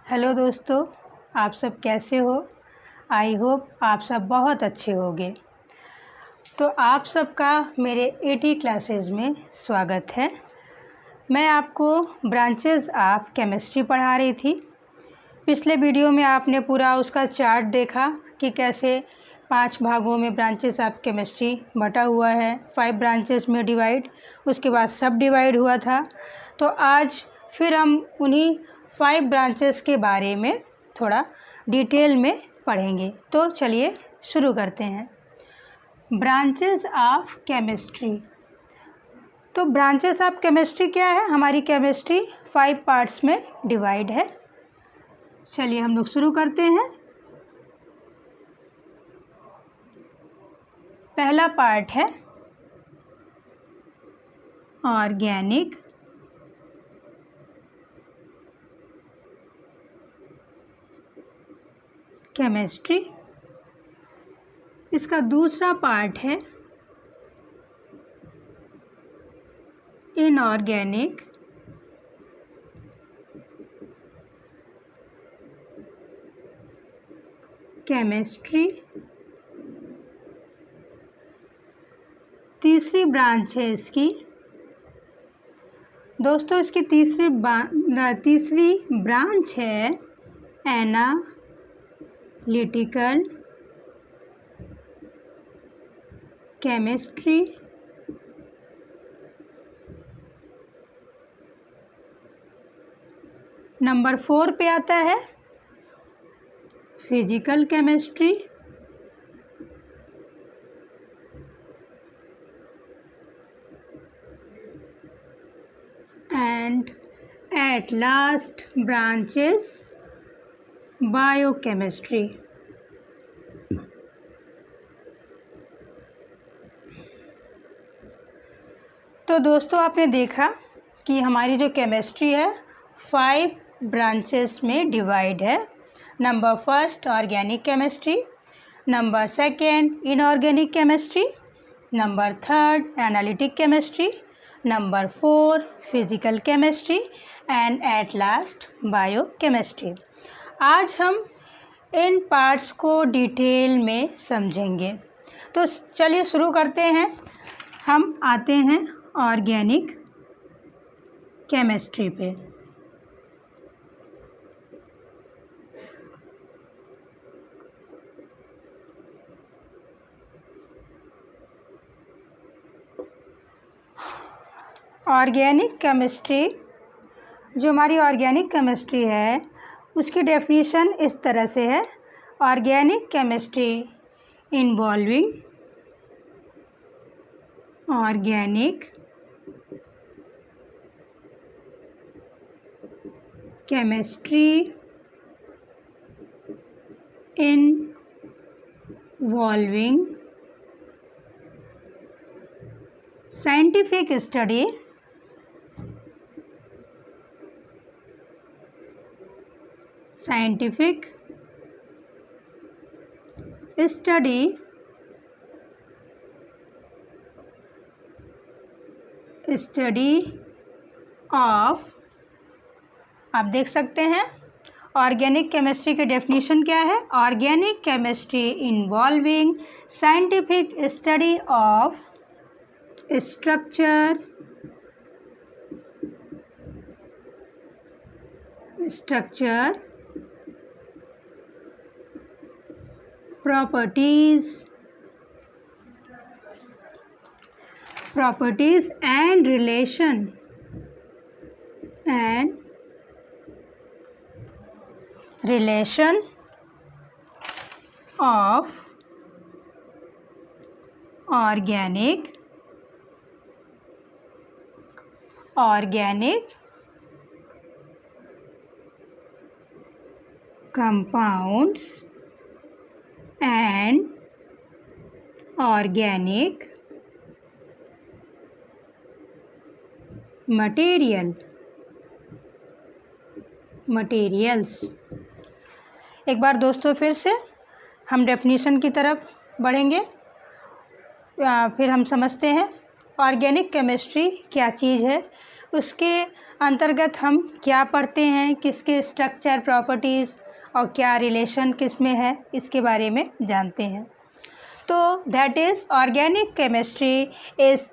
Hello दोस्तों, आप सब कैसे हो। आई होप आप सब बहुत अच्छे होंगे। तो आप सबका मेरे एटी क्लासेस में स्वागत है। मैं आपको ब्रांचेस ऑफ केमिस्ट्री पढ़ा रही थी। पिछले वीडियो में आपने पूरा उसका चार्ट देखा कि कैसे 5 भागों में ब्रांचेस ऑफ केमिस्ट्री बटा हुआ है, 5 ब्रांचेस में डिवाइड, उसके बाद सब डिवाइड हुआ था। तो आज फिर हम उन्हीं 5 ब्रांचेस के बारे में थोड़ा डिटेल में पढ़ेंगे। तो चलिए शुरू करते हैं। Branches of chemistry. तो ब्रांचेस ऑफ केमिस्ट्री क्या है? हमारी केमिस्ट्री 5 पार्ट्स में डिवाइड है। चलिए हम लोग शुरू करते हैं। पहला पार्ट है ऑर्गेनिक केमिस्ट्री। इसका दूसरा पार्ट है इनऑर्गेनिक केमिस्ट्री। तीसरी ब्रांच है इसकी दोस्तों, इसकी तीसरी ब्रांच है एनालिटिकल केमिस्ट्री। नंबर 4 पे आता है physical chemistry. And at last branches biochemistry. तो दोस्तों आपने देखा कि हमारी जो केमिस्ट्री है 5 ब्रांचेस में डिवाइड है। Number 1 organic chemistry, number 2 inorganic chemistry, number 3 analytic chemistry, number 4 physical chemistry and at last biochemistry. आज हम इन पार्ट्स को डिटेल में समझेंगे। तो चलिए शुरू करते हैं। हम आते हैं ऑर्गेनिक केमिस्ट्री पे। ऑर्गेनिक केमिस्ट्री, जो हमारी ऑर्गेनिक केमिस्ट्री है उसकी डेफिनेशन इस तरह से है। Organic chemistry involving organic chemistry involving scientific study of, आप देख सकते हैं ऑर्गेनिक केमिस्ट्री की डेफिनेशन क्या है। Organic chemistry involving scientific study of structure, properties and relation of organic compounds and organic materials। एक बार दोस्तों फिर से हम डेफिनेशन की तरफ बढ़ेंगे, फिर हम समझते हैं ऑर्गेनिक केमिस्ट्री क्या चीज़ है, उसके अंतर्गत हम क्या पढ़ते हैं, किसके स्ट्रक्चर, प्रॉपर्टीज़ और क्या रिलेशन किस में है, इसके बारे में जानते हैं। तो that is organic chemistry is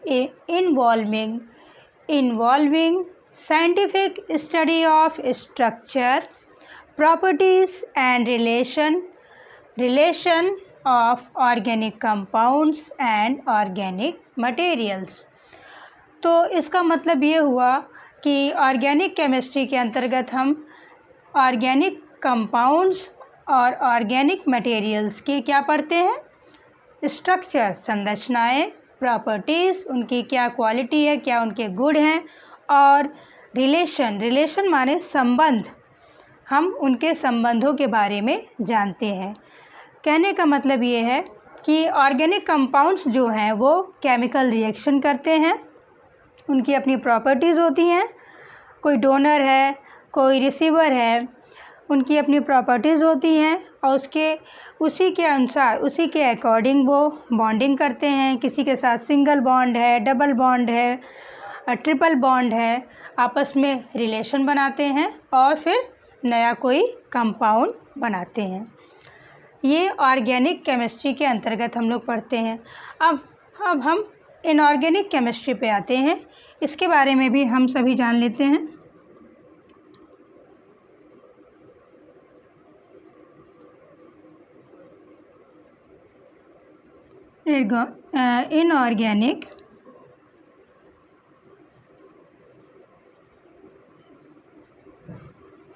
involving scientific study of structure, properties and relation of organic compounds and organic materials। तो इसका मतलब ये हुआ कि ऑर्गेनिक केमिस्ट्री के अंतर्गत हम ऑर्गेनिक कंपाउंड्स और ऑर्गेनिक मटेरियल्स की क्या पढ़ते हैं, स्ट्रक्चर, संरचनाएं, प्रॉपर्टीज़, उनकी क्या क्वालिटी है, क्या उनके गुण हैं, और रिलेशन माने संबंध, हम उनके संबंधों के बारे में जानते हैं। कहने का मतलब ये है कि ऑर्गेनिक कंपाउंड्स जो हैं वो केमिकल रिएक्शन करते हैं, उनकी अपनी प्रॉपर्टीज़ होती हैं, कोई डोनर है, कोई रिसीवर है, उनकी अपनी प्रॉपर्टीज़ होती हैं और उसी के अनुसार, उसी के अकॉर्डिंग वो बॉन्डिंग करते हैं। किसी के साथ सिंगल बॉन्ड है, डबल बॉन्ड है, ट्रिपल बॉन्ड है, आपस में रिलेशन बनाते हैं और फिर नया कोई कंपाउंड बनाते हैं। ये ऑर्गेनिक केमिस्ट्री के अंतर्गत हम लोग पढ़ते हैं। अब हम इनऑर्गेनिक केमिस्ट्री पे आते हैं, इसके बारे में भी हम सभी जान लेते हैं। Inorganic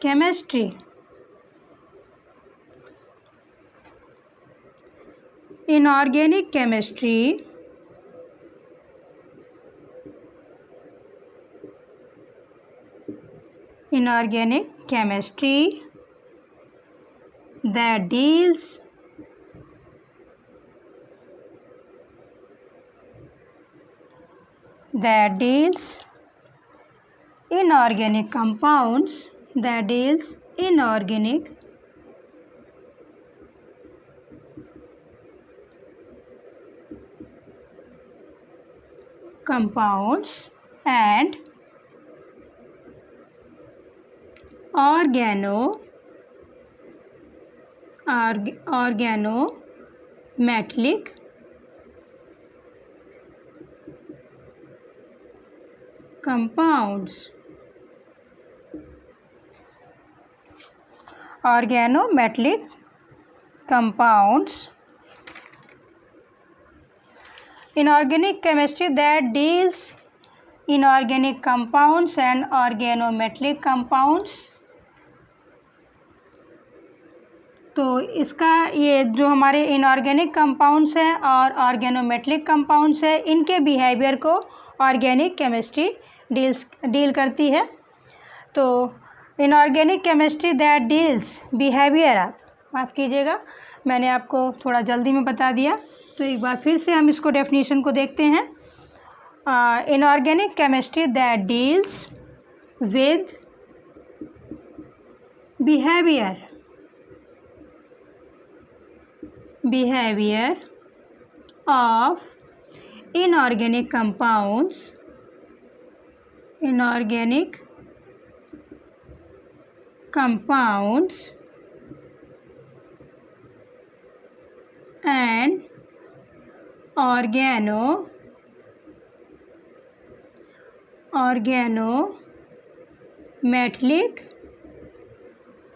chemistry inorganic chemistry that deals inorganic compounds, that deals inorganic compounds and organometallic compounds। Organometallic compounds, inorganic chemistry that deals inorganic compounds and organometallic compounds। तो इसका ये जो हमारे इनऑर्गेनिक कंपाउंड्स हैं और ऑर्गेनोमेटलिक कंपाउंड्स हैं, इनके बिहेवियर को ऑर्गेनिक केमिस्ट्री डील करती है। तो inorganic chemistry that deals behaviour, आप माफ़ कीजिएगा, मैंने आपको थोड़ा जल्दी में बता दिया, तो एक बार फिर से हम इसको डेफिनेशन को देखते हैं। Inorganic chemistry that deals with behaviour of inorganic compounds and organometallic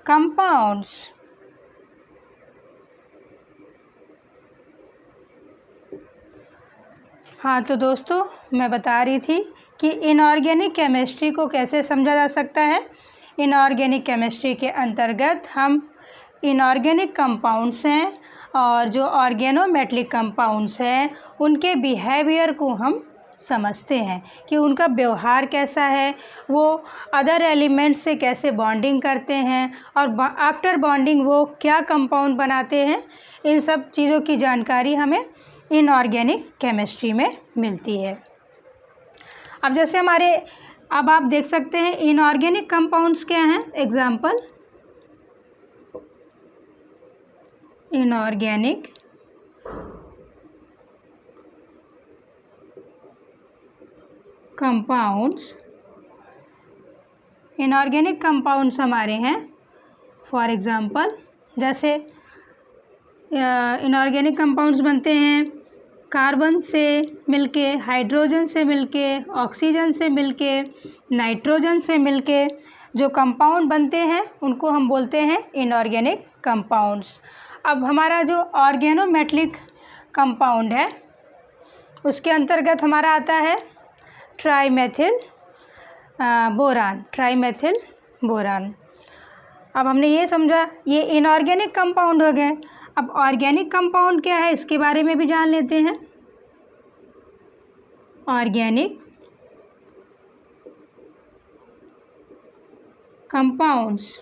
compounds। हाँ, तो दोस्तों मैं बता रही थी कि इनऑर्गेनिक केमिस्ट्री को कैसे समझा जा सकता है। इनऑर्गेनिक केमिस्ट्री के अंतर्गत हम इनऑर्गेनिक कंपाउंड्स हैं और जो ऑर्गेनोमेटलिक कंपाउंड्स हैं उनके बिहेवियर को हम समझते हैं कि उनका व्यवहार कैसा है, वो अदर एलिमेंट्स से कैसे बॉन्डिंग करते हैं और आफ्टर बॉन्डिंग वो क्या कंपाउंड बनाते हैं। इन सब चीज़ों की जानकारी हमें इनऑर्गेनिक केमिस्ट्री में मिलती है। अब जैसे अब आप देख सकते हैं इनऑर्गेनिक कंपाउंड्स क्या हैं। Example, inorganic compounds inorganic compounds हमारे हैं, फॉर एग्ज़ाम्पल जैसे इनऑर्गेनिक कंपाउंड्स बनते हैं कार्बन से मिलके, हाइड्रोजन से मिलके, ऑक्सीजन से मिलके, नाइट्रोजन से मिलके जो कंपाउंड बनते हैं उनको हम बोलते हैं इनऑर्गेनिक कंपाउंड्स। अब हमारा जो ऑर्गेनोमेटेलिक कंपाउंड है उसके अंतर्गत हमारा आता है ट्राईमेथिल बोरान। अब हमने ये समझा ये इनऑर्गेनिक कंपाउंड हो गए। अब ऑर्गेनिक कंपाउंड क्या है इसके बारे में भी जान लेते हैं। ऑर्गेनिक कंपाउंड्स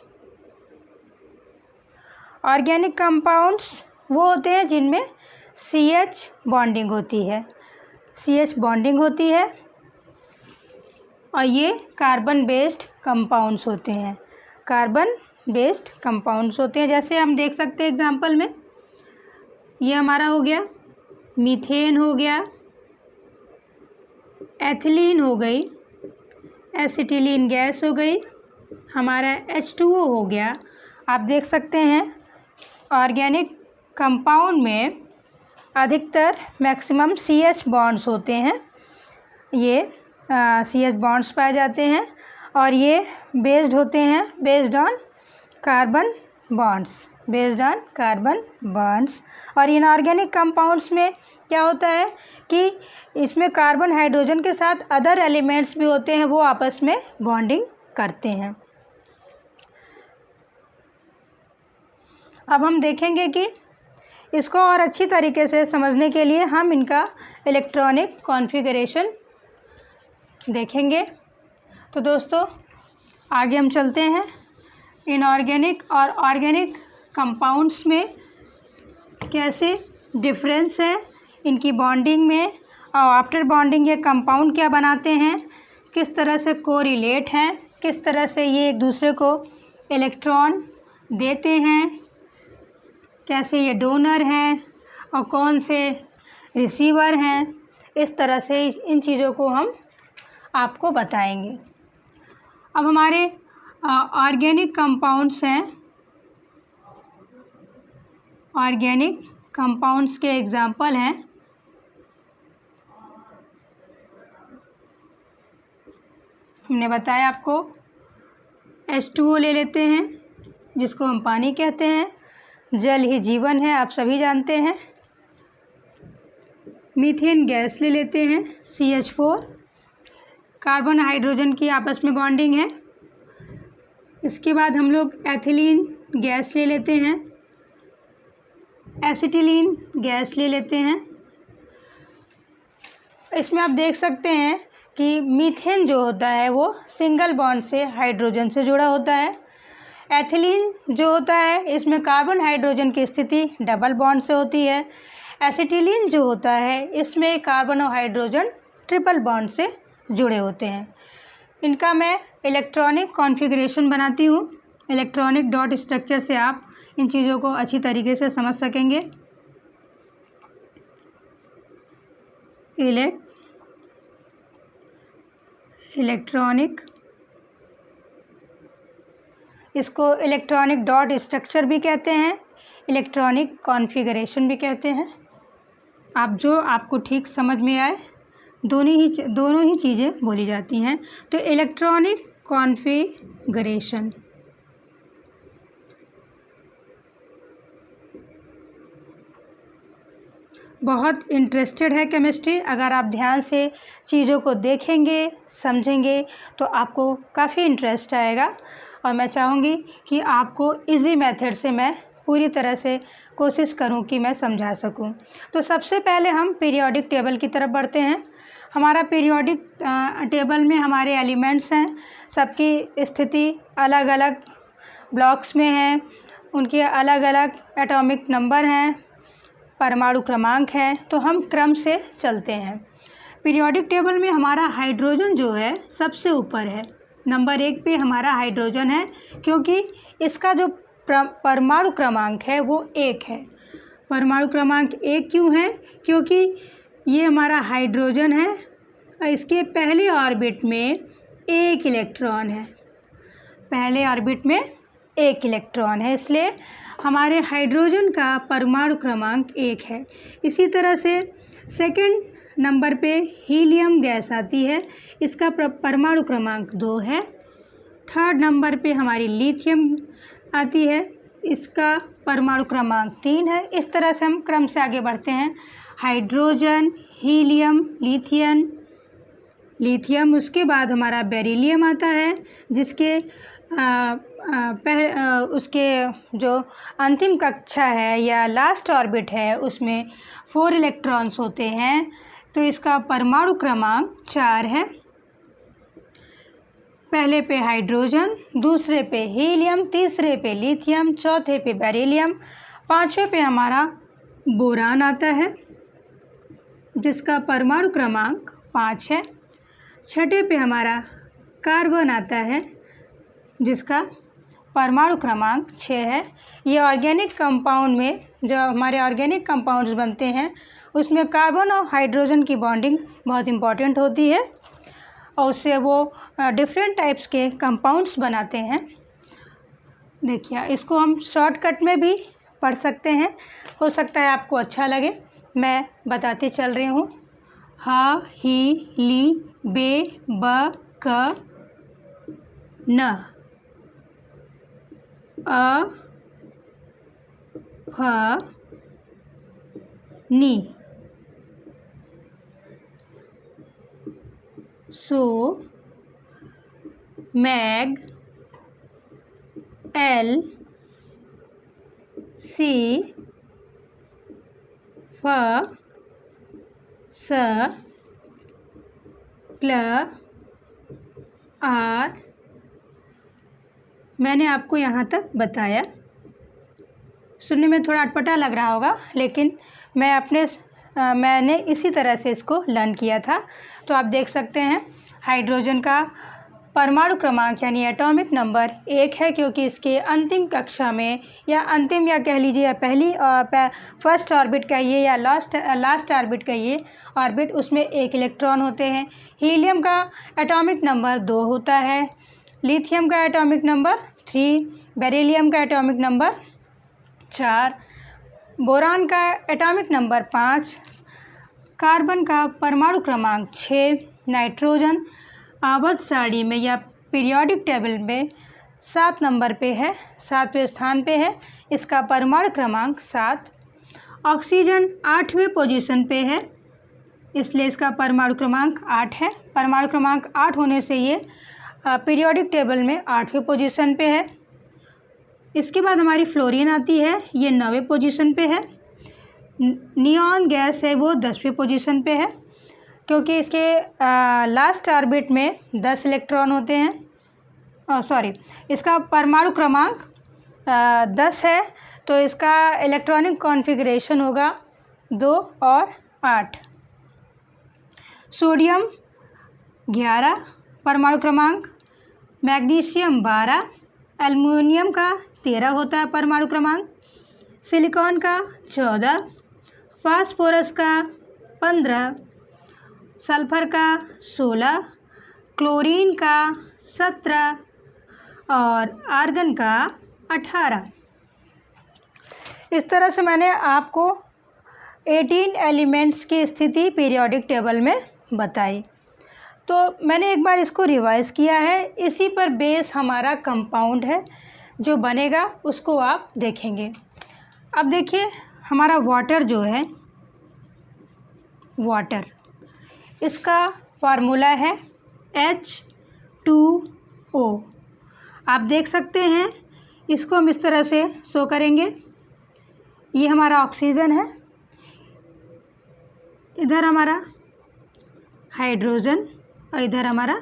वो होते हैं जिनमें CH बॉन्डिंग होती है, CH बॉन्डिंग होती है और ये कार्बन बेस्ड कंपाउंड्स होते हैं, कार्बन बेस्ड कंपाउंड्स होते हैं। जैसे हम देख सकते हैं एग्जांपल में, ये हमारा हो गया मीथेन, हो गया एथिलीन, हो गई एसिटिलीन गैस, हो गई हमारा H2O हो गया। आप देख सकते हैं ऑर्गेनिक कंपाउंड में अधिकतर मैक्सिमम CH बॉन्ड्स होते हैं, ये CH बॉन्ड्स पाए जाते हैं और ये बेस्ड होते हैं बेस्ड ऑन कार्बन बॉन्ड्स। और इनऑर्गेनिक कंपाउंड्स में क्या होता है कि इसमें कार्बन हाइड्रोजन के साथ अदर एलिमेंट्स भी होते हैं, वो आपस में बॉन्डिंग करते हैं। अब हम देखेंगे कि इसको और अच्छी तरीके से समझने के लिए हम इनका इलेक्ट्रॉनिक कॉन्फ़िगरेशन देखेंगे। तो दोस्तों आगे हम चलते हैं। इनऑर्गेनिक और ऑर्गेनिक कंपाउंड्स में कैसे डिफरेंस है इनकी बॉन्डिंग में, और आफ्टर बॉन्डिंग ये कंपाउंड क्या बनाते हैं, किस तरह से कोरिलेट हैं, किस तरह से ये एक दूसरे को इलेक्ट्रॉन देते हैं, कैसे ये डोनर हैं और कौन से रिसीवर हैं, इस तरह से इन चीज़ों को हम आपको बताएंगे। अब हमारे ऑर्गेनिक कंपाउंड्स हैं, ऑर्गेनिक कंपाउंड्स के एग्जाम्पल हैं हमने बताया आपको, H2O ले लेते हैं जिसको हम पानी कहते हैं, जल ही जीवन है आप सभी जानते हैं। मीथेन गैस ले लेते हैं CH4, कार्बन हाइड्रोजन की आपस में बॉन्डिंग है। इसके बाद हम लोग एथिलीन गैस ले लेते हैं, एसिटिलीन गैस ले लेते हैं। इसमें आप देख सकते हैं कि मीथेन जो होता है वो सिंगल बॉन्ड से हाइड्रोजन से जुड़ा होता है। एथिलीन जो होता है इसमें कार्बन हाइड्रोजन की स्थिति डबल बॉन्ड से होती है। एसिटिलीन जो होता है इसमें कार्बन और हाइड्रोजन ट्रिपल बॉन्ड से जुड़े होते हैं। इनका मैं इलेक्ट्रॉनिक कॉन्फ़िगरेशन बनाती हूँ, इलेक्ट्रॉनिक डॉट स्ट्रक्चर से आप इन चीज़ों को अच्छी तरीके से समझ सकेंगे। इलेक्ट्रॉनिक, इसको इलेक्ट्रॉनिक डॉट स्ट्रक्चर भी कहते हैं, इलेक्ट्रॉनिक कॉन्फ़िगरेशन भी कहते हैं। आप जो आपको ठीक समझ में आए दोनों ही चीज़ें बोली जाती हैं। तो इलेक्ट्रॉनिक कॉन्फ़िगरेशन, बहुत इंटरेस्टेड है केमिस्ट्री। अगर आप ध्यान से चीज़ों को देखेंगे समझेंगे तो आपको काफ़ी इंटरेस्ट आएगा, और मैं चाहूँगी कि आपको इजी मेथड से मैं पूरी तरह से कोशिश करूँ कि मैं समझा सकूँ। तो सबसे पहले हम पीरियोडिक टेबल की तरफ बढ़ते हैं। हमारा पीरियोडिक टेबल में हमारे एलिमेंट्स हैं, सबकी स्थिति अलग अलग ब्लॉक्स में है, उनके अलग अलग एटॉमिक नंबर हैं, परमाणु क्रमांक है। तो हम क्रम से चलते हैं। पीरियोडिक टेबल में हमारा हाइड्रोजन जो है सबसे ऊपर है, नंबर 1 पे हमारा हाइड्रोजन है, क्योंकि इसका जो परमाणु क्रमांक है वो 1 है। परमाणु क्रमांक 1 क्यों है? क्योंकि ये हमारा हाइड्रोजन है और इसके पहले ऑर्बिट में 1 इलेक्ट्रॉन है। पहले ऑर्बिट में एक इलेक्ट्रॉन है, इसलिए हमारे हाइड्रोजन का परमाणु क्रमांक 1 है। इसी तरह से सेकंड नंबर पे हीलियम गैस आती है, इसका परमाणु क्रमांक 2 है। थर्ड नंबर पे हमारी लिथियम आती है, इसका परमाणु क्रमांक 3 है। इस तरह से हम क्रम से आगे बढ़ते हैं। हाइड्रोजन, हीलियम, लिथियम, उसके बाद हमारा बेरिलियम आता है, जिसके उसके जो अंतिम कक्षा है या लास्ट ऑर्बिट है उसमें 4 इलेक्ट्रॉन्स होते हैं, तो इसका परमाणु क्रमांक 4 है। पहले पे हाइड्रोजन, दूसरे पे हीलियम, तीसरे पे लिथियम, चौथे पे बेरिलियम, पांचवे पे हमारा बोरान आता है जिसका परमाणु क्रमांक 5 है। छठे पे हमारा कार्बन आता है जिसका परमाणु क्रमांक 6 है। ये ऑर्गेनिक कंपाउंड में, जो हमारे ऑर्गेनिक कंपाउंड्स बनते हैं उसमें कार्बन और हाइड्रोजन की बॉन्डिंग बहुत इम्पॉर्टेंट होती है और उससे वो डिफरेंट टाइप्स के कंपाउंड्स बनाते हैं। देखिए, इसको हम शॉर्टकट में भी पढ़ सकते हैं, हो सकता है आपको अच्छा लगे, मैं बताती चल रही हूँ। ह, ही, ली, बे, ब, क, न, अ, फ, नी, सो, मैग, एल, सी, फ, स, क्ल, आर। मैंने आपको यहाँ तक बताया। सुनने में थोड़ा अटपटा लग रहा होगा, लेकिन मैंने इसी तरह से इसको लर्न किया था। तो आप देख सकते हैं हाइड्रोजन का परमाणु क्रमांक यानी एटॉमिक नंबर 1 है, क्योंकि इसके अंतिम कक्षा में या अंतिम या कह लीजिए या पहली फर्स्ट ऑर्बिट कहिए या लास्ट ऑर्बिट कहिए ऑर्बिट, उसमें 1 इलेक्ट्रॉन होते हैं। हीलियम का एटॉमिक नंबर 2 होता है, लिथियम का एटॉमिक नंबर 3, बेरिलियम का एटॉमिक नंबर 4, बोरान का एटॉमिक नंबर 5, कार्बन का परमाणु क्रमांक 6, नाइट्रोजन आवर्त सारणी में या पीरियोडिक टेबल में 7 नंबर पे है, 7वें स्थान पे है, इसका परमाणु क्रमांक 7। ऑक्सीजन 8वें पोजीशन पे है, इसलिए इसका परमाणु क्रमांक 8 है। परमाणु क्रमांक 8 होने से ये पीरियोडिक टेबल में 8वें पोजीशन पे है। इसके बाद हमारी फ्लोरीन आती है, ये 9वें पोजीशन पे है। नियॉन गैस है वो 10वें पोजीशन पे है, क्योंकि इसके लास्ट ऑर्बिट में 10 इलेक्ट्रॉन होते हैं। इसका परमाणु क्रमांक 10 है, तो इसका इलेक्ट्रॉनिक कॉन्फ़िगरेशन होगा 2 और 8। सोडियम 11 परमाणु क्रमांक, मैग्नीशियम 12, एल्युमिनियम का 13 होता है परमाणु क्रमांक, सिलिकॉन का 14, फास्फोरस का 15, सल्फर का 16, क्लोरीन का 17 और आर्गन का 18। इस तरह से मैंने आपको 18 एलिमेंट्स की स्थिति पीरियोडिक टेबल में बताई। तो मैंने एक बार इसको रिवाइज़ किया है, इसी पर बेस हमारा कंपाउंड है, जो बनेगा उसको आप देखेंगे। अब देखिए, हमारा वाटर जो है, वाटर, इसका फार्मूला है H2O। आप देख सकते हैं, इसको हम इस तरह से शो करेंगे। ये हमारा ऑक्सीजन है, इधर हमारा हाइड्रोजन और इधर हमारा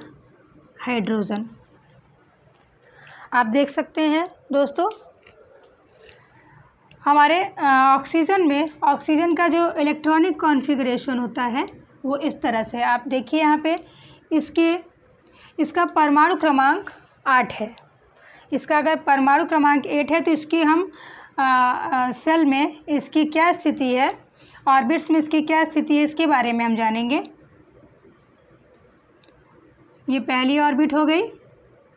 हाइड्रोजन। आप देख सकते हैं दोस्तों, हमारे ऑक्सीजन में ऑक्सीजन का जो इलेक्ट्रॉनिक कॉन्फ़िगरेशन होता है वो इस तरह से, आप देखिए यहाँ पे इसका परमाणु क्रमांक 8 है। इसका अगर परमाणु क्रमांक 8 है तो इसकी हम सेल में इसकी क्या स्थिति है, ऑर्बिट्स में इसकी क्या स्थिति है, इसके बारे में हम जानेंगे। ये पहली ऑर्बिट हो गई,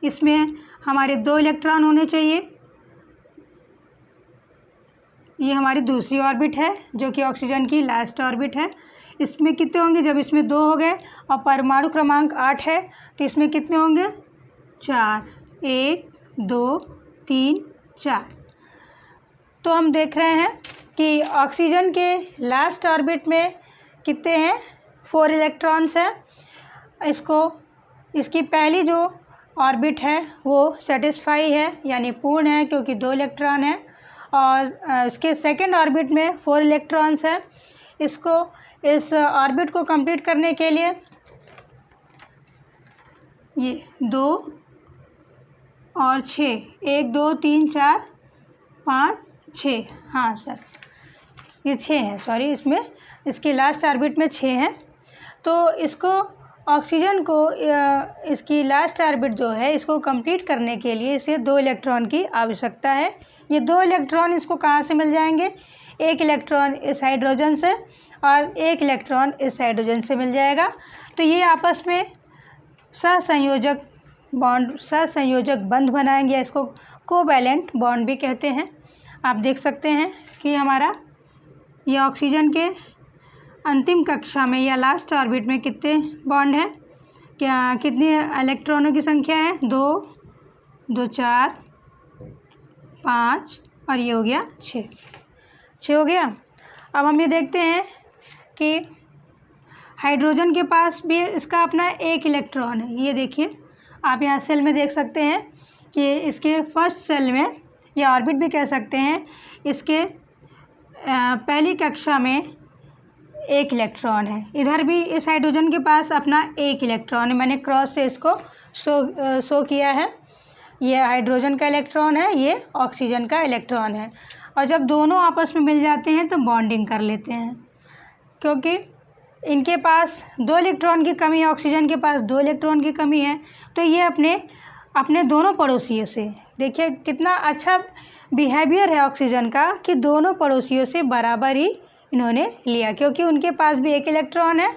इसमें हमारे 2 इलेक्ट्रॉन होने चाहिए। ये हमारी दूसरी ऑर्बिट है जो कि ऑक्सीजन की लास्ट ऑर्बिट है। इसमें कितने होंगे? जब इसमें 2 हो गए और परमाणु क्रमांक 8 है तो इसमें कितने होंगे? 4। 1 2 3 4। तो हम देख रहे हैं कि ऑक्सीजन के लास्ट ऑर्बिट में कितने हैं? 4 इलेक्ट्रॉन्स हैं। इसकी पहली जो ऑर्बिट है वो सेटिस्फाई है यानी पूर्ण है क्योंकि 2 इलेक्ट्रॉन है, और इसके सेकंड ऑर्बिट में 4 इलेक्ट्रॉन्स है। इस ऑर्बिट को कंप्लीट करने के लिए ये 2 और 6, 1 2 3 4 5 6, हाँ सर ये 6 हैं, सॉरी, इसके लास्ट ऑर्बिट में 6 हैं। तो ऑक्सीजन को इसकी लास्ट ऑर्बिट जो है इसको कंप्लीट करने के लिए इसे 2 इलेक्ट्रॉन की आवश्यकता है। ये 2 इलेक्ट्रॉन इसको कहाँ से मिल जाएंगे? 1 इलेक्ट्रॉन इस हाइड्रोजन से और 1 इलेक्ट्रॉन इस हाइड्रोजन से मिल जाएगा। तो ये आपस में सहसंयोजक बंध बनाएंगे, इसको कोवैलेंट बॉन्ड भी कहते हैं। आप देख सकते हैं कि हमारा ये ऑक्सीजन के अंतिम कक्षा में या लास्ट ऑर्बिट में कितने बॉन्ड हैं? कितने इलेक्ट्रॉनों की संख्या है? 2 2 4 5 और ये हो गया 6 हो गया। अब हम ये देखते हैं कि हाइड्रोजन के पास भी इसका अपना 1 इलेक्ट्रॉन है। ये देखिए, आप यहाँ सेल में देख सकते हैं कि इसके फर्स्ट सेल में या ऑर्बिट भी कह सकते हैं, इसके पहली कक्षा में 1 इलेक्ट्रॉन है। इधर भी इस हाइड्रोजन के पास अपना 1 इलेक्ट्रॉन है। मैंने क्रॉस से इसको शो किया है। ये हाइड्रोजन का इलेक्ट्रॉन है, ये ऑक्सीजन का इलेक्ट्रॉन है। और जब दोनों आपस में मिल जाते हैं तो बॉन्डिंग कर लेते हैं, क्योंकि इनके पास 2 इलेक्ट्रॉन की कमी है, ऑक्सीजन के पास 2 इलेक्ट्रॉन की कमी है। तो ये अपने दोनों पड़ोसियों से, देखिए कितना अच्छा बिहेवियर है ऑक्सीजन का कि दोनों पड़ोसियों से बराबर ही इन्होंने लिया, क्योंकि उनके पास भी 1 इलेक्ट्रॉन है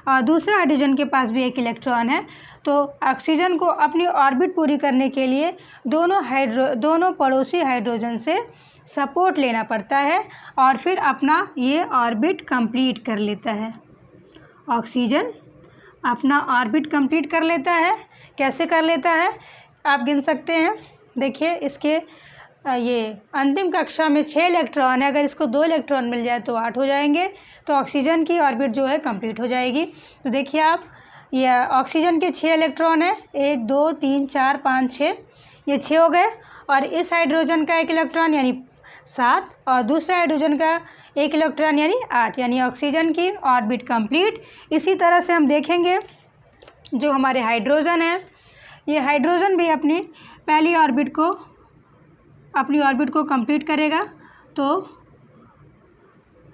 और दूसरे हाइड्रोजन के पास भी 1 इलेक्ट्रॉन है। तो ऑक्सीजन को अपनी ऑर्बिट पूरी करने के लिए दोनों पड़ोसी हाइड्रोजन से सपोर्ट लेना पड़ता है और फिर अपना ये ऑर्बिट कंप्लीट कर लेता है। ऑक्सीजन अपना ऑर्बिट कंप्लीट कर लेता है। कैसे कर लेता है? आप गिन सकते हैं। देखिए, इसके ये अंतिम कक्षा में 6 इलेक्ट्रॉन है, अगर इसको 2 इलेक्ट्रॉन मिल जाए तो 8 हो जाएंगे, तो ऑक्सीजन की ऑर्बिट जो है कंप्लीट हो जाएगी। तो देखिए आप, ये ऑक्सीजन के 6 इलेक्ट्रॉन है, 1 2 3 4 5 6, ये 6 हो गए। और इस हाइड्रोजन का 1 इलेक्ट्रॉन यानी 7 और दूसरे हाइड्रोजन का 1 इलेक्ट्रॉन यानी 8, यानी ऑक्सीजन की ऑर्बिट कंप्लीट। इसी तरह से हम देखेंगे जो हमारे हाइड्रोजन है, ये हाइड्रोजन भी अपनी पहली ऑर्बिट को कंप्लीट करेगा। तो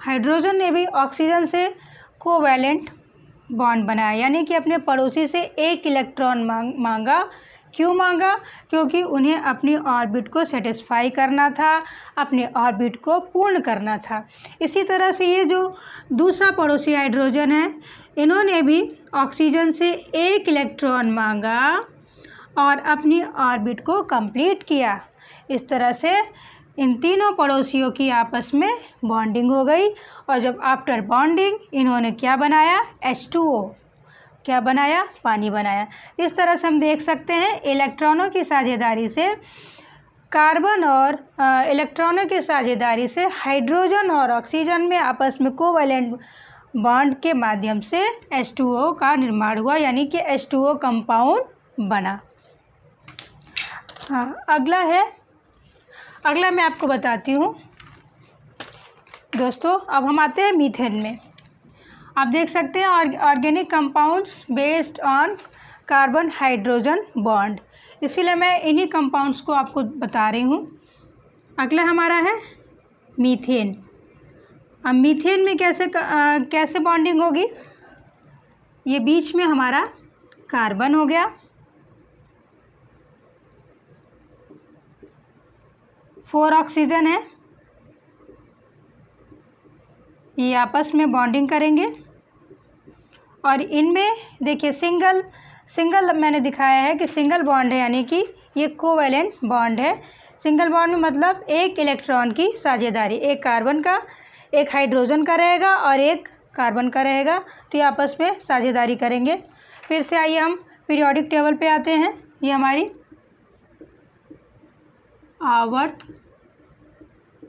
हाइड्रोजन ने भी ऑक्सीजन से कोवैलेंट बॉन्ड बनाया, यानी कि अपने पड़ोसी से 1 इलेक्ट्रॉन मांगा। क्यों मांगा? क्योंकि उन्हें अपनी ऑर्बिट को सेटिस्फाई करना था, अपने ऑर्बिट को पूर्ण करना था। इसी तरह से ये जो दूसरा पड़ोसी हाइड्रोजन है, इन्होंने भी ऑक्सीजन से 1 इलेक्ट्रॉन मांगा और अपनी ऑर्बिट को कंप्लीट किया। इस तरह से इन तीनों पड़ोसियों की आपस में बॉन्डिंग हो गई, और जब आफ्टर बॉन्डिंग इन्होंने क्या बनाया? H2O। क्या बनाया? पानी बनाया। इस तरह से हम देख सकते हैं इलेक्ट्रॉनों की साझेदारी से कार्बन और इलेक्ट्रॉनों की साझेदारी से हाइड्रोजन और ऑक्सीजन में आपस में कोवैलेंट बॉन्ड के माध्यम से H2O का निर्माण हुआ, यानी कि H2O कंपाउंड बना। हाँ, अगला मैं आपको बताती हूँ दोस्तों। अब हम आते हैं मीथेन में। आप देख सकते हैं organic compounds based on carbon hydrogen bond, इसीलिए मैं इन्हीं कंपाउंड्स को आपको बता रही हूँ। अगला हमारा है मीथेन। अब मीथेन में कैसे बॉन्डिंग होगी? ये बीच में हमारा कार्बन हो गया, 4 ऑक्सीजन है, ये आपस में बॉन्डिंग करेंगे और इनमें देखिए सिंगल सिंगल मैंने दिखाया है कि सिंगल बॉन्ड है, यानी कि ये कोवैलेंट बॉन्ड है। सिंगल बॉन्ड में मतलब एक इलेक्ट्रॉन की साझेदारी, एक कार्बन का, एक हाइड्रोजन का रहेगा और एक कार्बन का रहेगा, तो ये आपस में साझेदारी करेंगे। फिर से आइए हम पीरियोडिक टेबल पे आते हैं। ये हमारी आवर्त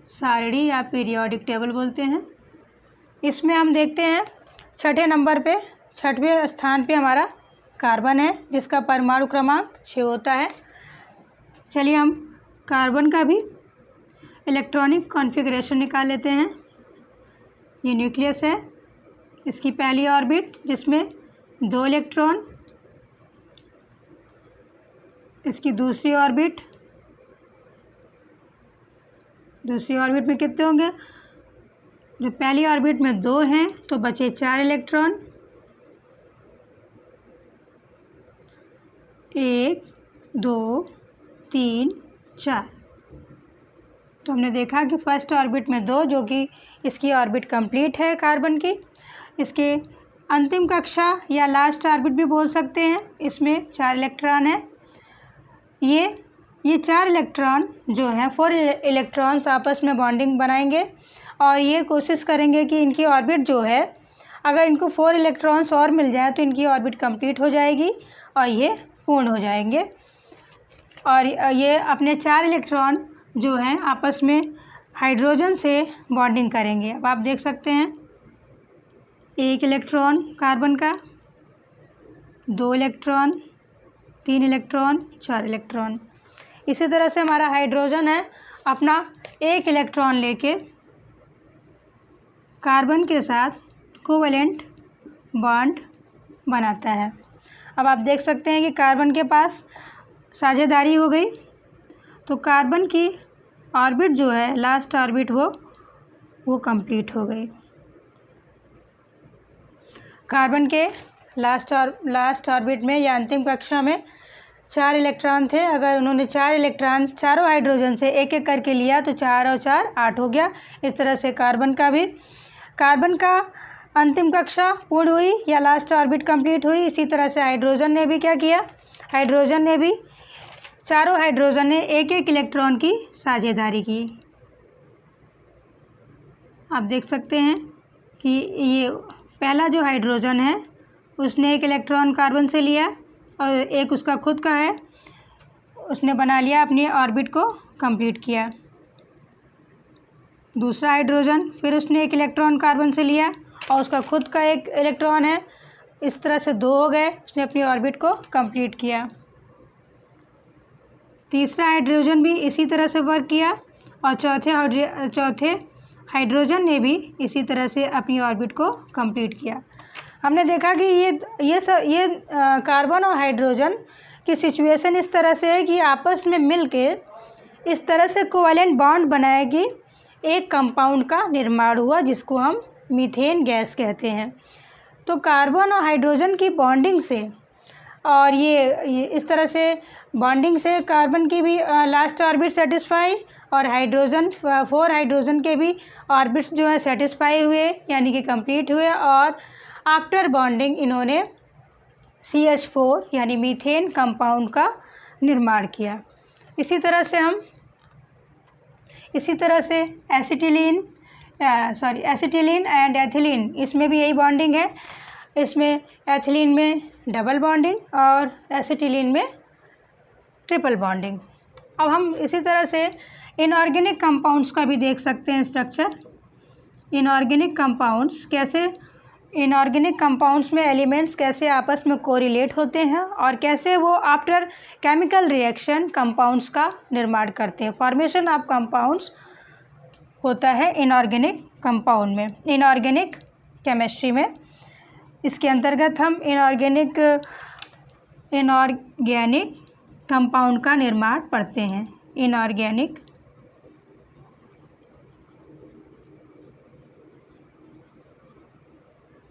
सारणी या पीरियोडिक टेबल बोलते हैं। इसमें हम देखते हैं छठे नंबर पे, छठवें स्थान पे हमारा कार्बन है, जिसका परमाणु क्रमांक 6 होता है। चलिए हम कार्बन का भी इलेक्ट्रॉनिक कॉन्फ़िगरेशन निकाल लेते हैं। ये न्यूक्लियस है, इसकी पहली ऑर्बिट जिसमें 2 इलेक्ट्रॉन, इसकी दूसरी ऑर्बिट में कितने होंगे? जो पहली ऑर्बिट में 2 हैं तो बचे 4 इलेक्ट्रॉन, 1 2 3 4। तो हमने देखा कि फर्स्ट ऑर्बिट में 2, जो कि इसकी ऑर्बिट कंप्लीट है कार्बन की। इसके अंतिम कक्षा या लास्ट ऑर्बिट भी बोल सकते हैं, इसमें 4 इलेक्ट्रॉन है। ये 4 इलेक्ट्रॉन जो हैं 4 इलेक्ट्रॉन्स आपस में बॉन्डिंग बनाएंगे और ये कोशिश करेंगे कि इनकी ऑर्बिट जो है, अगर इनको 4 इलेक्ट्रॉन्स और मिल जाए तो इनकी ऑर्बिट कंप्लीट हो जाएगी और ये पूर्ण हो जाएंगे। और ये अपने 4 इलेक्ट्रॉन जो हैं आपस में हाइड्रोजन से बॉन्डिंग करेंगे। अब आप देख सकते हैं 1 इलेक्ट्रॉन कार्बन का, 2 इलेक्ट्रॉन, 3 इलेक्ट्रॉन, 4 इलेक्ट्रॉन। इसी तरह से हमारा हाइड्रोजन है, अपना 1 इलेक्ट्रॉन लेके कार्बन के साथ कोवैलेंट बॉन्ड बनाता है। अब आप देख सकते हैं कि कार्बन के पास साझेदारी हो गई, तो कार्बन की ऑर्बिट जो है, लास्ट ऑर्बिट वो कंप्लीट हो गई। कार्बन के लास्ट ऑर्बिट में या अंतिम कक्षा में 4 इलेक्ट्रॉन थे। अगर उन्होंने 4 इलेक्ट्रॉन चारों हाइड्रोजन से एक एक करके लिया तो 4 और 4 8 हो गया। इस तरह से कार्बन का अंतिम कक्षा पूर्ण हुई या लास्ट ऑर्बिट कंप्लीट हुई। इसी तरह से हाइड्रोजन ने भी क्या किया, चारों हाइड्रोजन ने एक एक इलेक्ट्रॉन की साझेदारी की। आप देख सकते हैं कि ये पहला जो हाइड्रोजन है उसने 1 इलेक्ट्रॉन कार्बन से लिया और एक उसका खुद का है, उसने बना लिया, अपनी ऑर्बिट को कंप्लीट किया। दूसरा हाइड्रोजन फिर उसने 1 इलेक्ट्रॉन कार्बन से लिया और उसका खुद का 1 इलेक्ट्रॉन है, इस तरह से 2 हो गए, उसने अपनी ऑर्बिट को कंप्लीट किया। तीसरा हाइड्रोजन भी इसी तरह से वर्क किया और चौथे हाइड्रोजन ने भी इसी तरह से अपनी ऑर्बिट को कंप्लीट किया। हमने देखा कि ये कार्बन और हाइड्रोजन की सिचुएशन इस तरह से है कि आपस में मिलके इस तरह से कोवैलेंट बॉन्ड बनाए कि एक कंपाउंड का निर्माण हुआ, जिसको हम मीथेन गैस कहते हैं। तो कार्बन और हाइड्रोजन की बॉन्डिंग से और ये इस तरह से बॉन्डिंग से कार्बन की भी लास्ट ऑर्बिट सेटिस्फाई और 4 हाइड्रोजन के भी ऑर्बिट्स जो है सेटिस्फाई हुए, यानी कि कंप्लीट हुए। और आफ्टर बॉन्डिंग इन्होंने CH4 यानी मीथेन कंपाउंड का निर्माण किया। इसी तरह से एसिटिलीन एंड एथिलीन, इसमें भी यही बॉन्डिंग है। इसमें एथिलीन में डबल बॉन्डिंग और एसिटिलीन में ट्रिपल बॉन्डिंग। अब हम इसी तरह से इनऑर्गेनिक कंपाउंड्स का भी देख सकते हैं स्ट्रक्चर। इनऑर्गेनिक कंपाउंड्स में एलिमेंट्स कैसे आपस में कोरिलेट होते हैं और कैसे वो आफ्टर केमिकल रिएक्शन कंपाउंड्स का निर्माण करते हैं। फॉर्मेशन ऑफ कंपाउंड्स होता है इनऑर्गेनिक कंपाउंड में, इनऑर्गेनिक केमिस्ट्री में। इसके अंतर्गत हम इनऑर्गेनिक कंपाउंड का निर्माण पढ़ते हैं। इनऑर्गेनिक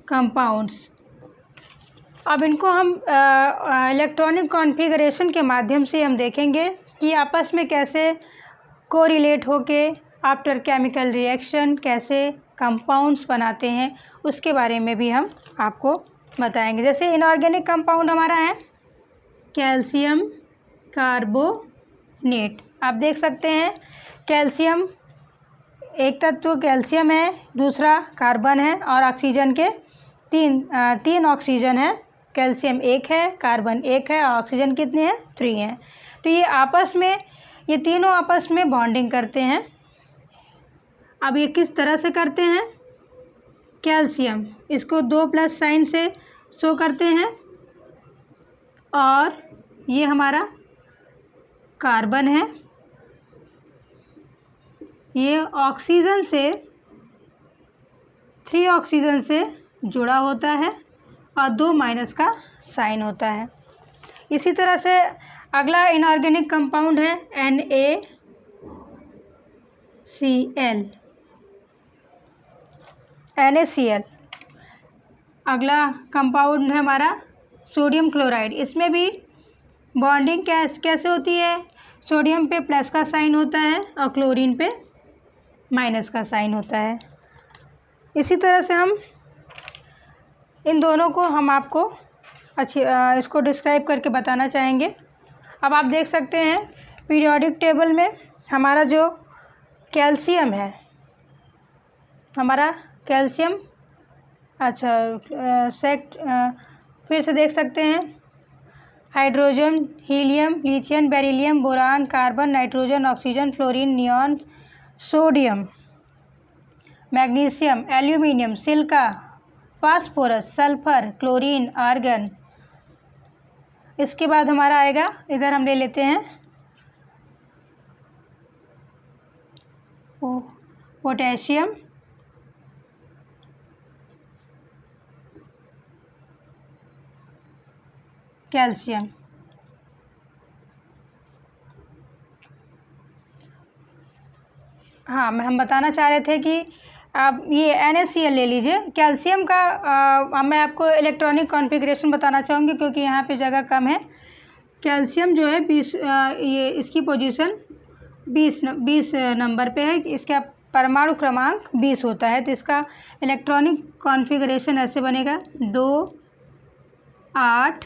कंपाउंड्स, अब इनको हम इलेक्ट्रॉनिक कॉन्फ़िगरेशन के माध्यम से हम देखेंगे कि आपस में कैसे कोरिलेट होके आफ्टर केमिकल रिएक्शन कैसे कंपाउंड्स बनाते हैं, उसके बारे में भी हम आपको बताएंगे। जैसे इनऑर्गेनिक कंपाउंड हमारा है कैल्शियम कार्बोनेट। आप देख सकते हैं कैल्शियम, एक तत्व कैल्शियम है, दूसरा कार्बन है और ऑक्सीजन के तीन ऑक्सीजन है। कैल्शियम एक है, कार्बन एक है और ऑक्सीजन कितने हैं? 3 हैं। तो ये तीनों आपस में बॉन्डिंग करते हैं। अब ये किस तरह से करते हैं? कैल्शियम इसको 2+ साइन से शो करते हैं और ये हमारा कार्बन है, ये ऑक्सीजन से 3 ऑक्सीजन से जुड़ा होता है और 2- का साइन होता है। इसी तरह से अगला इनऑर्गेनिक कंपाउंड है NaCl। अगला कंपाउंड है हमारा सोडियम क्लोराइड। इसमें भी बॉन्डिंग कैसे होती है? सोडियम पे प्लस का साइन होता है और क्लोरीन पे माइनस का साइन होता है। इसी तरह से हम इन दोनों को आपको इसको डिस्क्राइब करके बताना चाहेंगे। अब आप देख सकते हैं पीरियोडिक टेबल में हमारा जो कैल्शियम है, हमारा कैल्शियम फिर से देख सकते हैं hydrogen, helium, lithium, beryllium, boron, carbon, nitrogen, oxygen, fluorine, neon, sodium, magnesium, aluminium, silica, phosphorus, sulphur, chlorine, argon. इसके बाद हमारा आएगा, इधर हम ले लेते हैं पोटेशियम, कैल्शियम। हाँ, हम बताना चाह रहे थे कि आप ये NaCl ले लीजिए। कैल्शियम का मैं आपको इलेक्ट्रॉनिक कॉन्फ़िगरेशन बताना चाहूँगी क्योंकि यहाँ पे जगह कम है। कैल्शियम जो है 20 ये इसकी पोजीशन 20 नंबर पे है। इसका परमाणु क्रमांक 20 होता है। तो इसका इलेक्ट्रॉनिक कॉन्फ़िगरेशन ऐसे बनेगा 2 8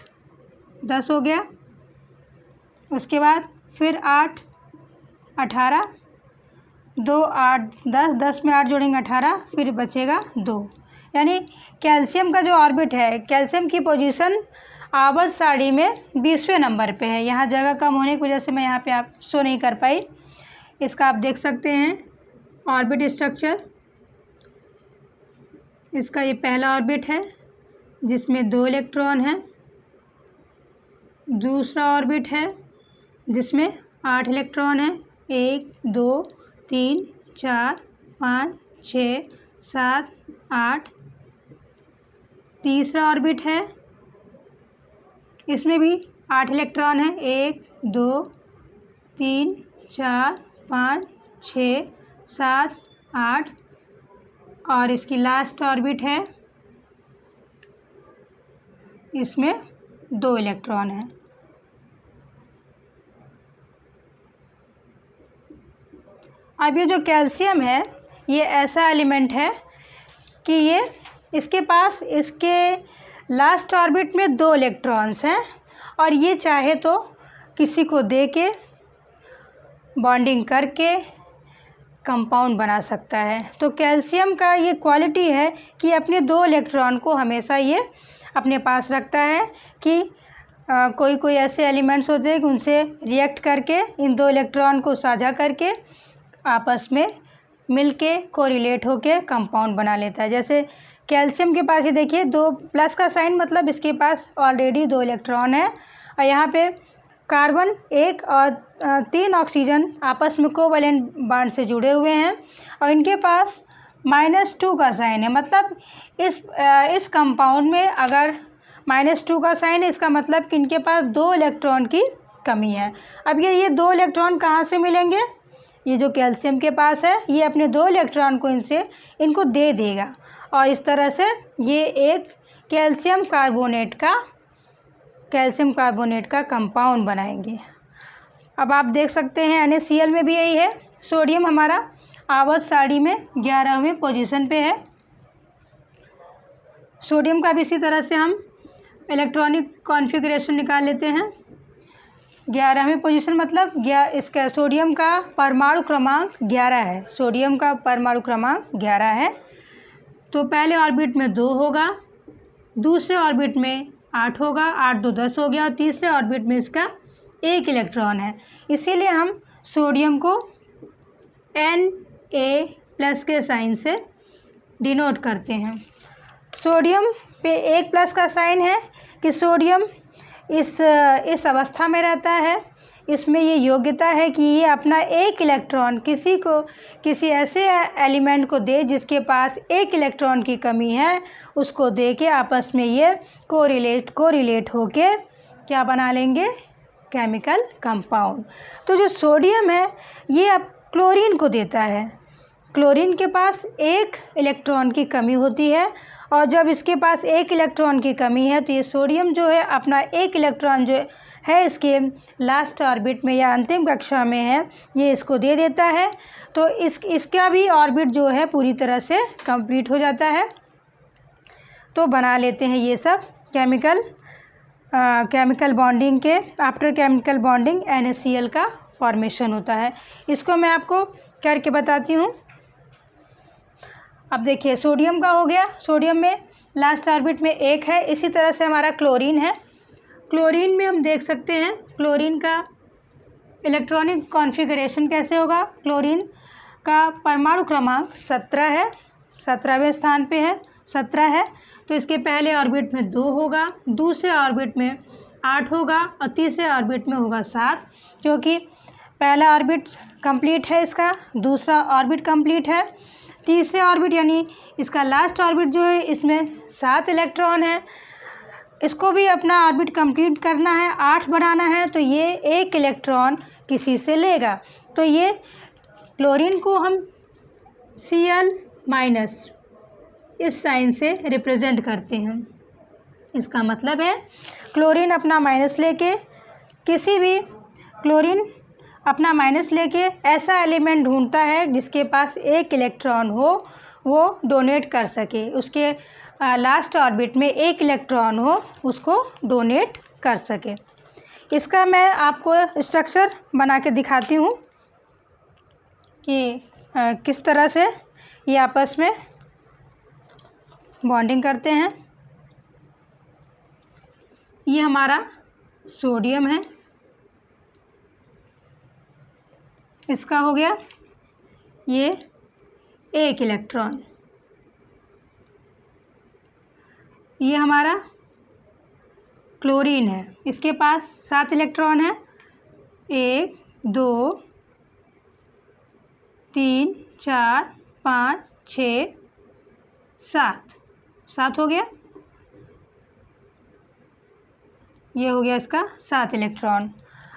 10 हो गया। उसके बाद फिर 8 18, 2 8 10, 10 में 8 जोड़ेंगे 18, फिर बचेगा 2। यानी कैल्शियम का जो ऑर्बिट है, कैल्शियम की पोजीशन आवर्त सारणी में 20वें नंबर पे है। यहाँ जगह कम होने की वजह से मैं यहाँ पे आप शो नहीं कर पाई। इसका आप देख सकते हैं ऑर्बिट स्ट्रक्चर। इसका ये पहला ऑर्बिट है जिसमें 2 इलेक्ट्रॉन हैं। दूसरा ऑर्बिट है जिसमें 8 इलेक्ट्रॉन हैं, 1 2 3 4 5 6 7 8। तीसरा ऑर्बिट है, इसमें भी 8 इलेक्ट्रॉन हैं, 1 2 3 4 5 6 7 8। और इसकी लास्ट ऑर्बिट है, इसमें 2 इलेक्ट्रॉन हैं। अब ये जो कैल्शियम है, ये ऐसा एलिमेंट है कि इसके पास इसके लास्ट ऑर्बिट में 2 इलेक्ट्रॉन्स हैं और ये चाहे तो किसी को दे के बॉन्डिंग करके कंपाउंड बना सकता है। तो कैल्शियम का ये क्वालिटी है कि अपने 2 इलेक्ट्रॉन को हमेशा ये अपने पास रखता है कि कोई ऐसे एलिमेंट्स होते हैं कि उनसे रिएक्ट करके इन 2 इलेक्ट्रॉन को साझा करके आपस में मिलके कोरिलेट होके कंपाउंड बना लेता है। जैसे कैल्शियम के पास ये देखिए 2+ का साइन, मतलब इसके पास ऑलरेडी 2 इलेक्ट्रॉन है और यहाँ पे कार्बन 1 और 3 ऑक्सीजन आपस में कोवैलेंट बॉन्ड से जुड़े हुए हैं और इनके पास -2 का साइन है। मतलब इस कंपाउंड में अगर -2 का साइन है, इसका मतलब कि इनके पास 2 इलेक्ट्रॉन की कमी है। अब ये 2 इलेक्ट्रॉन कहाँ से मिलेंगे? ये जो कैल्शियम के पास है, ये अपने 2 इलेक्ट्रॉन को इनको दे देगा और इस तरह से ये एक कैल्शियम कार्बोनेट का कंपाउंड बनाएंगे। अब आप देख सकते हैं NaCl में भी यही है। सोडियम हमारा आवर्त सारणी में 11वें पोजीशन पे है। सोडियम का भी इसी तरह से हम इलेक्ट्रॉनिक कॉन्फ़िगरेशन निकाल लेते हैं। 11वीं पोजीशन मतलब इसका सोडियम का परमाणु क्रमांक 11 है। सोडियम का परमाणु क्रमांक 11 है। तो पहले ऑर्बिट में 2 होगा, दूसरे ऑर्बिट में 8 होगा, 8 2 10 हो गया, और तीसरे ऑर्बिट में इसका 1 इलेक्ट्रॉन है। इसीलिए हम सोडियम को Na+ के साइन से डिनोट करते हैं। सोडियम पे 1+ का साइन है कि सोडियम इस अवस्था में रहता है, इसमें ये योग्यता है कि ये अपना 1 इलेक्ट्रॉन किसी ऐसे एलिमेंट को दे जिसके पास 1 इलेक्ट्रॉन की कमी है, उसको दे के आपस में ये कोरिलेट होके क्या बना लेंगे, केमिकल कंपाउंड। तो जो सोडियम है ये अब क्लोरीन को देता है। क्लोरीन के पास 1 इलेक्ट्रॉन की कमी होती है, और जब इसके पास 1 इलेक्ट्रॉन की कमी है तो ये सोडियम जो है अपना 1 इलेक्ट्रॉन जो है इसके लास्ट ऑर्बिट में या अंतिम कक्षा में है, ये इसको दे देता है। तो इसका भी ऑर्बिट जो है पूरी तरह से कंप्लीट हो जाता है। तो बना लेते हैं ये सब केमिकल बॉन्डिंग के आफ्टर केमिकल बॉन्डिंग NaCl का फॉर्मेशन होता है। इसको मैं आपको करके बताती हूँ। अब देखिए सोडियम का हो गया, सोडियम में लास्ट ऑर्बिट में 1 है। इसी तरह से हमारा क्लोरीन है। क्लोरीन में हम देख सकते हैं क्लोरीन का इलेक्ट्रॉनिक कॉन्फ़िगरेशन कैसे होगा। क्लोरीन का परमाणु क्रमांक 17 है, 17वें स्थान पे है, 17 है। तो इसके पहले ऑर्बिट में 2 होगा, दूसरे ऑर्बिट में 8 होगा, और तीसरे ऑर्बिट में होगा 7, क्योंकि पहला ऑर्बिट कंप्लीट है इसका, दूसरा ऑर्बिट कंप्लीट है, तीसरे ऑर्बिट यानी इसका लास्ट ऑर्बिट जो है इसमें 7 इलेक्ट्रॉन है। इसको भी अपना ऑर्बिट कंप्लीट करना है, 8 बनाना है, तो ये 1 इलेक्ट्रॉन किसी से लेगा। तो ये क्लोरीन को हम Cl- इस साइन से रिप्रेजेंट करते हैं। इसका मतलब है क्लोरीन अपना माइनस लेके अपना माइनस लेके ऐसा एलिमेंट ढूंढता है जिसके पास 1 इलेक्ट्रॉन हो, वो डोनेट कर सके, उसके लास्ट ऑर्बिट में 1 इलेक्ट्रॉन हो, उसको डोनेट कर सके। इसका मैं आपको स्ट्रक्चर बना के दिखाती हूँ कि किस तरह से ये आपस में बॉन्डिंग करते हैं। ये हमारा सोडियम है, इसका हो गया ये 1 इलेक्ट्रॉन। ये हमारा क्लोरीन है, इसके पास 7 इलेक्ट्रॉन है, 1 2 3 4 5 6 7 हो गया। ये हो गया इसका 7 इलेक्ट्रॉन।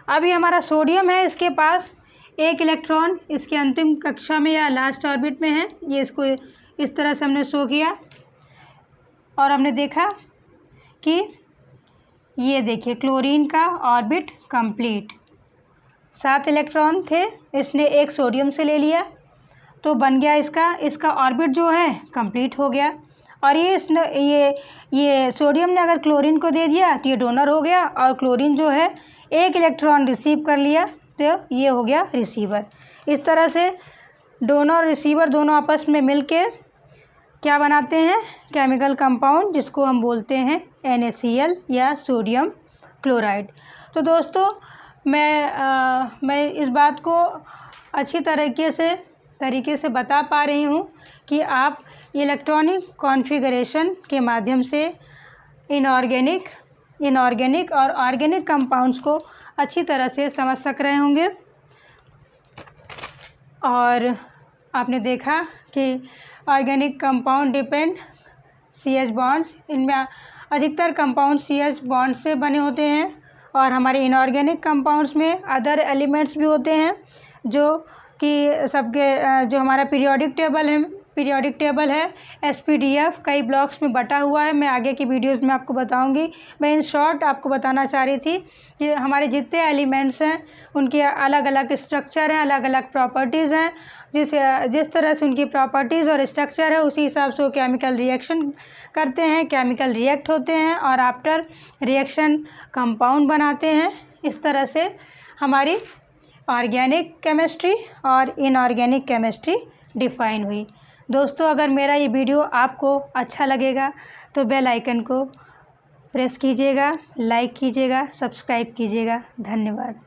अभी हमारा सोडियम है, इसके पास 1 इलेक्ट्रॉन इसके अंतिम कक्षा में या लास्ट ऑर्बिट में है। ये इसको इस तरह से हमने शो किया और हमने देखा कि ये देखिए क्लोरीन का ऑर्बिट कंप्लीट, 7 इलेक्ट्रॉन थे, इसने 1 सोडियम से ले लिया तो बन गया इसका ऑर्बिट जो है कंप्लीट हो गया। और ये सोडियम ने अगर क्लोरीन को दे दिया तो ये डोनर हो गया, और क्लोरीन जो है 1 इलेक्ट्रॉन रिसीव कर लिया तो ये हो गया रिसीवर। इस तरह से डोनर और रिसीवर दोनों आपस में मिलके क्या बनाते हैं, केमिकल कंपाउंड, जिसको हम बोलते हैं NaCl या सोडियम क्लोराइड। तो दोस्तों मैं इस बात को अच्छी तरीके से बता पा रही हूँ कि आप इलेक्ट्रॉनिक कॉन्फ़िगरेशन के माध्यम से इनऑर्गेनिक और ऑर्गेनिक कंपाउंड्स को अच्छी तरह से समझ सक रहे होंगे। और आपने देखा कि organic compound depend CH bonds, इनमें अधिकतर कंपाउंड CH बॉन्ड से बने होते हैं, और हमारे इनऑर्गेनिक कंपाउंड्स में अदर एलिमेंट्स भी होते हैं जो कि सबके जो हमारा पीरियोडिक टेबल है SPDF कई ब्लॉक्स में बटा हुआ है। मैं आगे की वीडियोस में आपको बताऊंगी। मैं इन शॉर्ट आपको बताना चाह रही थी कि हमारे जितने एलिमेंट्स हैं उनके अलग अलग स्ट्रक्चर हैं, अलग अलग प्रॉपर्टीज़ हैं। जिस तरह से उनकी प्रॉपर्टीज़ और स्ट्रक्चर है उसी हिसाब से वो केमिकल रिएक्शन करते हैं, केमिकल रिएक्ट होते हैं और आफ्टर रिएक्शन कंपाउंड बनाते हैं। इस तरह से हमारी ऑर्गेनिक केमिस्ट्री और इनऑर्गेनिक केमिस्ट्री डिफ़ाइन हुई। दोस्तों, अगर मेरा ये वीडियो आपको अच्छा लगेगा तो बेल आइकन को प्रेस कीजिएगा, लाइक कीजिएगा, सब्सक्राइब कीजिएगा। धन्यवाद।